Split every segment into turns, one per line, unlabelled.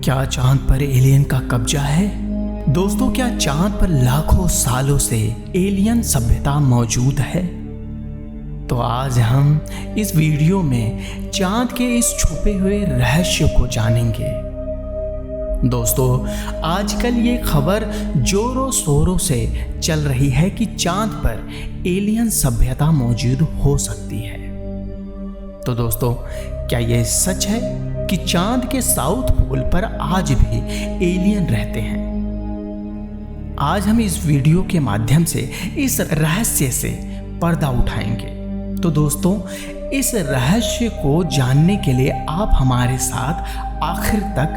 क्या चांद पर एलियन का कब्जा है? दोस्तों, क्या चांद पर लाखों सालों से एलियन सभ्यता मौजूद है? तो आज हम इस वीडियो में चांद के इस छुपे हुए रहस्य को जानेंगे। दोस्तों, आजकल ये खबर जोरों शोरों से चल रही है कि चांद पर एलियन सभ्यता मौजूद हो सकती है। तो दोस्तों, क्या ये सच है कि चांद के साउथ पोल पर आज भी एलियन रहते हैं? आज हम इस वीडियो के माध्यम से इस रहस्य से पर्दा उठाएंगे। तो दोस्तों, इस रहस्य को जानने के लिए आप हमारे साथ आखिर तक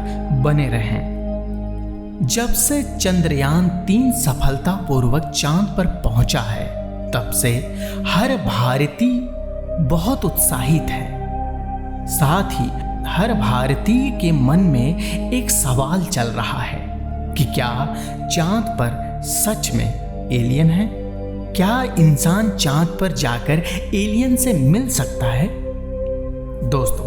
बने रहें। जब से चंद्रयान 3 सफलतापूर्वक चांद पर पहुंचा है, तब से हर भारतीय बहुत उत्साहित है। साथ ही हर भारतीय के मन में एक सवाल चल रहा है कि क्या चांद पर सच में एलियन है? क्या इंसान चांद पर जाकर एलियन से मिल सकता है? दोस्तों,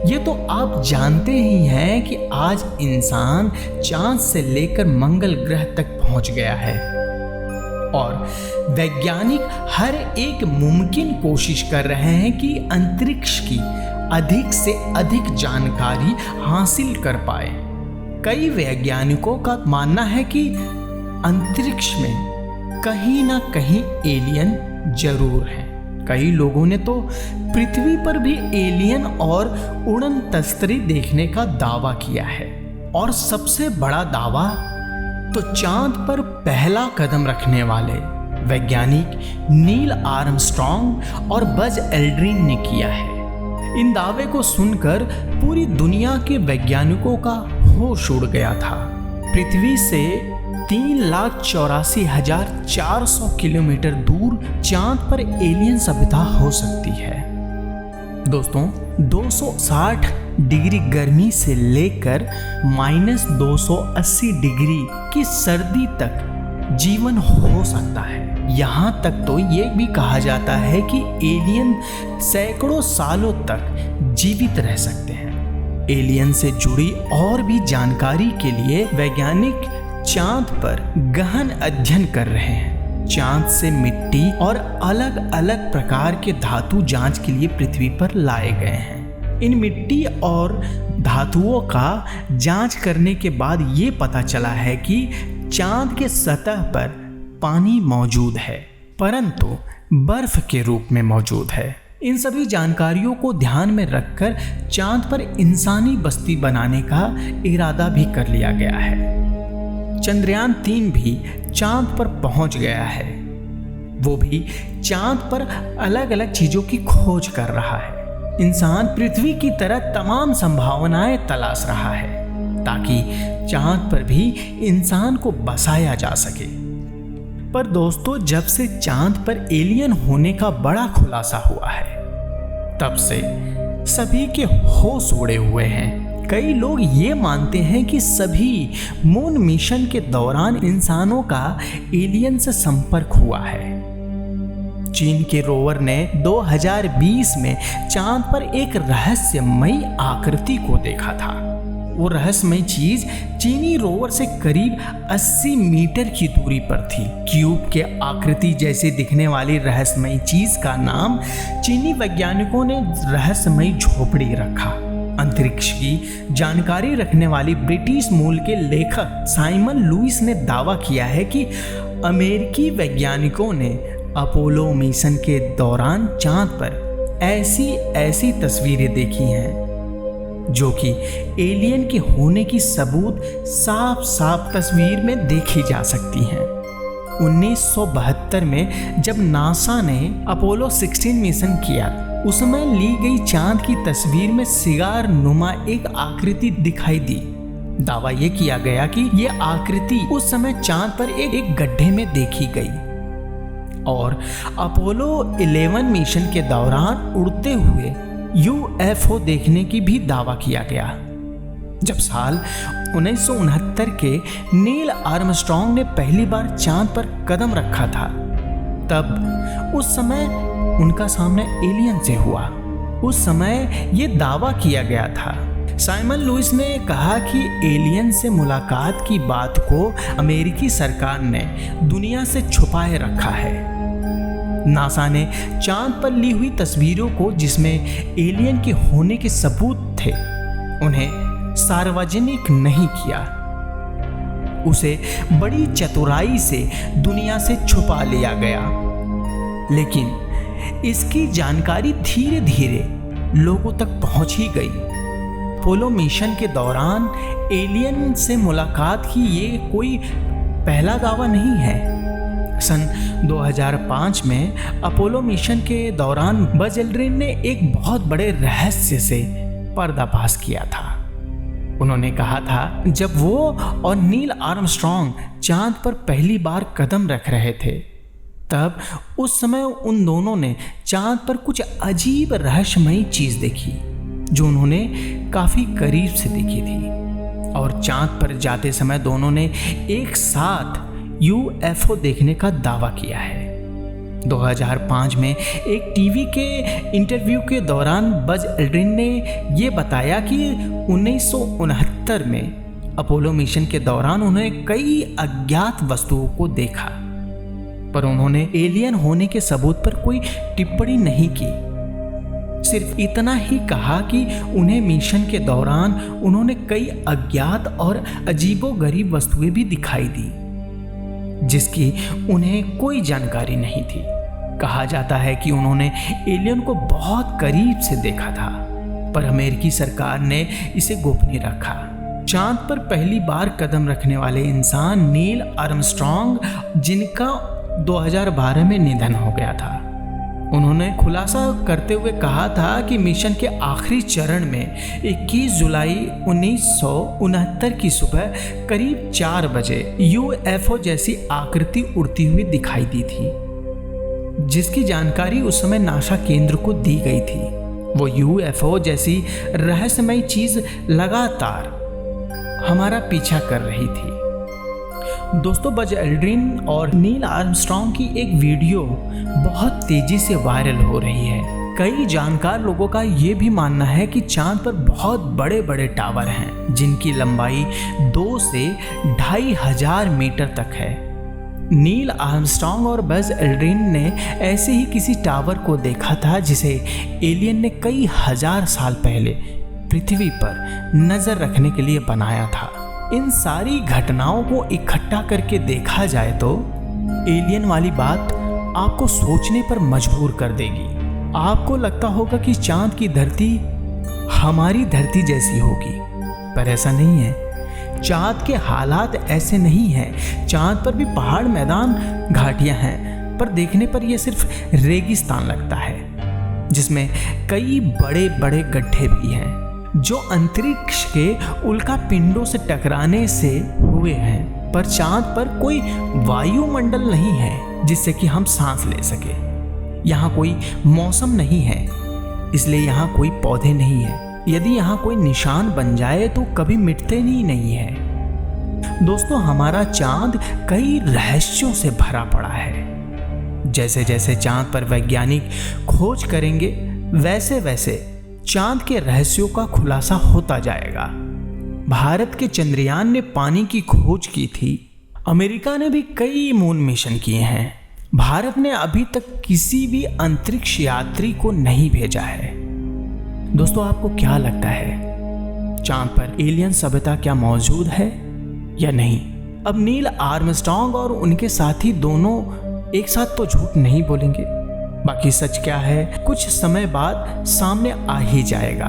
ये तो आप जानते ही हैं कि आज इंसान चांद से लेकर मंगल ग्रह तक पहुंच गया है और वैज्ञानिक हर एक मुमकिन कोशिश कर रहे हैं कि अंतरिक्ष की अधिक से अधिक जानकारी हासिल कर पाए। कई वैज्ञानिकों का मानना है कि अंतरिक्ष में कहीं ना कहीं एलियन जरूर हैं। कई लोगों ने तो पृथ्वी पर भी एलियन और उड़न तस्तरी देखने का दावा किया है। और सबसे बड़ा दावा तो चांद पर पहला कदम रखने वाले वैज्ञानिक नील आर्मस्ट्रॉन्ग और बज एल्ड्रिन ने किया है। इन दावे को सुनकर पूरी दुनिया के वैज्ञानिकों का होश उड़ गया था। पृथ्वी से 3,84,400 किलोमीटर दूर चांद पर एलियन सभ्यता हो सकती है। दोस्तों, 260 डिग्री गर्मी से लेकर -280 डिग्री की सर्दी तक जीवन हो सकता है। यहाँ तक तो ये भी कहा जाता है कि एलियन सैकड़ों सालों तक जीवित रह सकते हैं। एलियन से जुड़ी और भी जानकारी के लिए वैज्ञानिक चांद पर गहन अध्ययन कर रहे हैं। चांद से मिट्टी और अलग अलग प्रकार के धातु जांच के लिए पृथ्वी पर लाए गए हैं। इन मिट्टी और धातुओं का जांच करने के बाद ये पता चला है कि चांद के सतह पर पानी मौजूद है, परंतु बर्फ के रूप में मौजूद है। इन सभी जानकारियों को ध्यान में रखकर चांद पर इंसानी बस्ती बनाने का इरादा भी कर लिया गया है। चंद्रयान 3 भी चांद पर पहुंच गया है। वो भी चांद पर अलग अलग चीजों की खोज कर रहा है। इंसान पृथ्वी की तरह तमाम संभावनाएं तलाश रहा है ताकि चांद पर भी इंसान को बसाया जा सके। पर दोस्तों, जब से चांद पर एलियन होने का बड़ा खुलासा हुआ है, तब से सभी के होश उड़े हुए हैं। कई लोग ये मानते हैं कि सभी मून मिशन के दौरान इंसानों का एलियन से संपर्क हुआ है। चीन के रोवर ने 2020 में चांद पर एक रहस्यमयी आकृति को देखा था। वो रहस्यमयी चीज चीनी रोवर से करीब 80 मीटर की दूरी पर थी। क्यूब के आकृति जैसे दिखने वाली रहस्यमयी चीज का नाम चीनी वैज्ञानिकों ने रहस्यमयी झोपड़ी रखा। अंतरिक्ष की जानकारी रखने वाली ब्रिटिश मूल के लेखक साइमन लुइस ने दावा किया है कि अमेरिकी वैज्ञानिकों ने अपोलो मिशन के दौरान चांद पर ऐसी तस्वीरें देखी हैं जो कि एलियन के होने की सबूत साफ साफ तस्वीर में देखी जा सकती हैं। 1972 में जब नासा ने अपोलो 16 मिशन किया, उस समय ली गई चांद की तस्वीर में सिगार नुमा एक आकृति दिखाई दी। दावा यह किया गया कि यह आकृति उस समय चांद पर एक गड्ढे में देखी गई और अपोलो 11 मिशन के दौरान उड़ते हुए UFO देखने की भी दावा किया गया। जब साल 1969 के नील आर्मस्ट्रॉन्ग ने पहली बार चांद पर कदम रखा था, तब उस समय उनका सामना एलियन से हुआ। उस समय ये दावा किया गया था साइमन लुइस ने कहा कि एलियन से मुलाकात की बात को अमेरिकी सरकार ने दुनिया से छुपाए रखा है। नासा ने चांद पर ली हुई तस्वीरों को, जिसमें एलियन के होने के सबूत थे, उन्हें सार्वजनिक नहीं किया। उसे बड़ी चतुराई से दुनिया से छुपा लिया गया, लेकिन इसकी जानकारी धीरे धीरे लोगों तक पहुंच ही गई। अपोलो मिशन के दौरान एलियन से मुलाकात की ये कोई पहला दावा नहीं है। सन 2005 में अपोलो मिशन के दौरान बज एल्ड्रिन ने एक बहुत बड़े रहस्य से पर्दाफाश किया था। उन्होंने कहा था, जब वो और नील आर्मस्ट्रॉन्ग चांद पर पहली बार कदम रख रहे थे, तब उस समय उन दोनों ने चांद पर कुछ अजीब रहस्यमयी चीज देखी, जो उन्होंने काफी करीब से देखी थी। और चांद पर जाते समय दोनों ने एक साथ यूएफओ देखने का दावा किया है। 2005 में एक टीवी के इंटरव्यू के दौरान बज एल्ड्रिन ने यह बताया कि 1969 में अपोलो मिशन के दौरान उन्होंने कई अज्ञात वस्तुओं को देखा, पर उन्होंने एलियन होने के सबूत पर कोई टिप्पणी नहीं की। सिर्फ इतना ही कहा कि उन्हें मिशन के दौरान उन्होंने कई अज्ञात और अजीबोगरीब वस्तुएं भी दिखाई दी, जिसकी उन्हें कोई जानकारी नहीं थी। कहा जाता है कि उन्होंने एलियन को बहुत करीब से देखा था, पर अमेरिकी सरकार ने इसे गोपनीय रखा। चांद पर पहली बार कदम रखने वाले इंसान नील आर्मस्ट्रॉन्ग, जिनका 2012 में निधन हो गया था, उन्होंने खुलासा करते हुए कहा था कि मिशन के आखिरी चरण में 21 जुलाई 1969 की सुबह करीब 4 बजे यूएफओ जैसी आकृति उड़ती हुई दिखाई दी थी, जिसकी जानकारी उस समय नासा केंद्र को दी गई थी। वो यूएफओ जैसी रहस्यमयी चीज लगातार हमारा पीछा कर रही थी। दोस्तों, बज एल्ड्रिन और नील आर्मस्ट्रॉन्ग की एक वीडियो बहुत तेजी से वायरल हो रही है। कई जानकार लोगों का ये भी मानना है कि चांद पर बहुत बड़े बड़े टावर हैं, जिनकी लंबाई 2 से 2500 मीटर तक है। नील आर्मस्ट्रॉन्ग और बज एल्ड्रिन ने ऐसे ही किसी टावर को देखा था, जिसे एलियन ने कई हजार साल पहले पृथ्वी पर नजर रखने के लिए बनाया था। इन सारी घटनाओं को इकट्ठा करके देखा जाए तो एलियन वाली बात आपको सोचने पर मजबूर कर देगी। आपको लगता होगा कि चांद की धरती हमारी धरती जैसी होगी, पर ऐसा नहीं है। चांद के हालात ऐसे नहीं हैं। चांद पर भी पहाड़, मैदान, घाटियां हैं, पर देखने पर यह सिर्फ रेगिस्तान लगता है, जिसमें कई बड़े बड़े गड्ढे भी हैं, जो अंतरिक्ष के उल्का पिंडों से टकराने से हुए हैं। पर चांद पर कोई वायुमंडल नहीं है जिससे कि हम सांस ले सके। यहाँ कोई मौसम नहीं है, इसलिए यहाँ कोई पौधे नहीं है। यदि यहाँ कोई निशान बन जाए तो कभी मिटते ही नहीं है। दोस्तों, हमारा चांद कई रहस्यों से भरा पड़ा है। जैसे जैसे चांद पर वैज्ञानिक खोज करेंगे, वैसे वैसे चांद के रहस्यों का खुलासा होता जाएगा। भारत के चंद्रयान ने पानी की खोज की थी। अमेरिका ने भी कई मून मिशन किए हैं। भारत ने अभी तक किसी भी अंतरिक्ष यात्री को नहीं भेजा है। दोस्तों, आपको क्या लगता है, चांद पर एलियन सभ्यता क्या मौजूद है या नहीं? अब नील आर्मस्ट्रॉन्ग और उनके साथी दोनों एक साथ तो झूठ नहीं बोलेंगे। बाकी सच क्या है, कुछ समय बाद सामने आ ही जाएगा।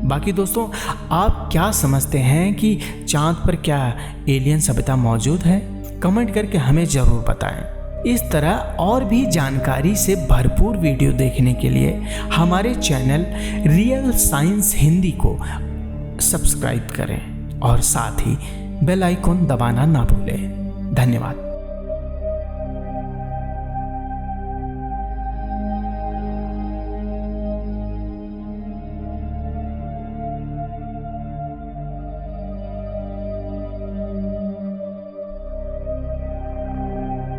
बाकी दोस्तों, आप क्या समझते हैं कि चांद पर क्या एलियन सभ्यता मौजूद है? कमेंट करके हमें ज़रूर बताएं। इस तरह और भी जानकारी से भरपूर वीडियो देखने के लिए हमारे चैनल रियल साइंस हिंदी को सब्सक्राइब करें और साथ ही बेल आइकन दबाना ना भूलें। धन्यवाद।